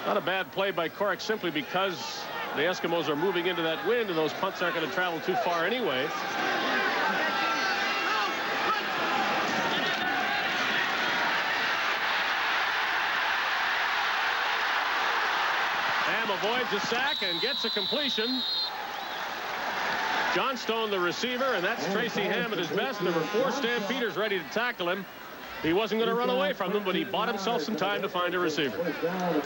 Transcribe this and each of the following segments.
Not a bad play by Cork, simply because the Eskimos are moving into that wind, and those punts aren't going to travel too far anyway. Ham avoids a sack and gets a completion. Johnstone, the receiver, and that's Tracy Ham at his best. There were 4 Stampeders ready to tackle him. He wasn't going to run away from them, but he bought himself some time to find a receiver.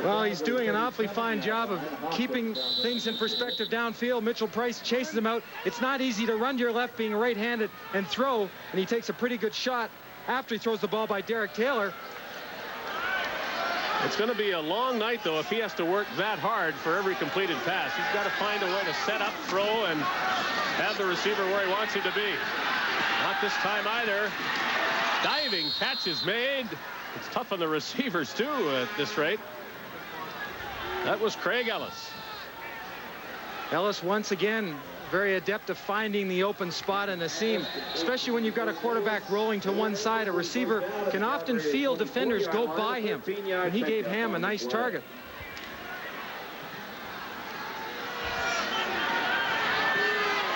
Well, he's doing an awfully fine job of keeping things in perspective downfield. Mitchell Price chases him out. It's not easy to run to your left being right-handed and throw, and he takes a pretty good shot after he throws the ball by Derek Taylor. It's going to be a long night, though, if he has to work that hard for every completed pass. He's got to find a way to set up, throw, and have the receiver where he wants him to be. Not this time either. Diving catch is made. It's tough on the receivers, too, at this rate. That was Craig Ellis. Ellis, once again, very adept of finding the open spot in the seam, especially when you've got a quarterback rolling to one side. A receiver can often feel defenders go by him, and he gave Ham a nice target.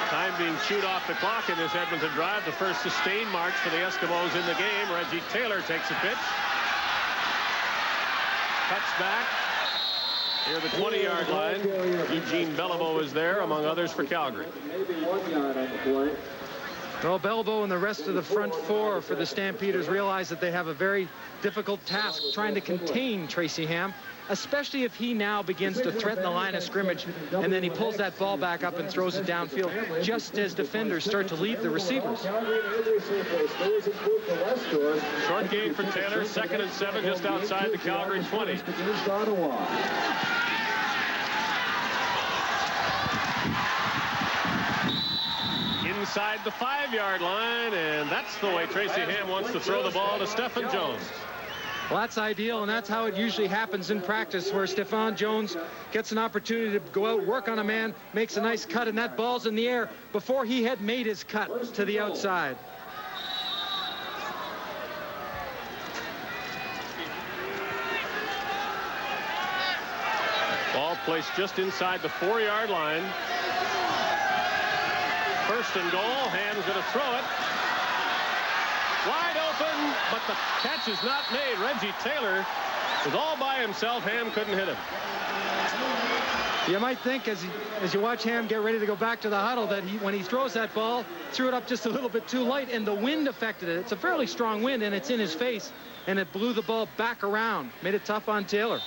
Time being chewed off the clock in this Edmonton drive. The first sustained march for the Eskimos in the game. Reggie Taylor takes a pitch. Cuts back. Near the 20-yard line. Eugene Beliveau is there, among others, for Calgary. Well, Beliveau and the rest of the front 4 for the Stampeders realize that they have a very difficult task trying to contain Tracy Ham, especially if he now begins to threaten the line of scrimmage, and then he pulls that ball back up and throws it downfield just as defenders start to leave the receivers. Short gain for Taylor, 2nd and 7, just outside the Calgary 20. Inside the 5-yard line, and that's the way Tracy Ham wants to throw the ball to Stephen Jones. Well, that's ideal, and that's how it usually happens in practice, where Stephen Jones gets an opportunity to go out, work on a man, makes a nice cut, and that ball's in the air before he had made his cut to the outside. Ball placed just inside the 4-yard line. 1st and goal. Ham's going to throw it. Wide open, but the catch is not made. Reggie Taylor was all by himself. Ham couldn't hit him. You might think, as you watch Ham get ready to go back to the huddle, that when he throws that ball, threw it up just a little bit too light, and the wind affected it. It's a fairly strong wind, and it's in his face, and it blew the ball back around. Made it tough on Taylor.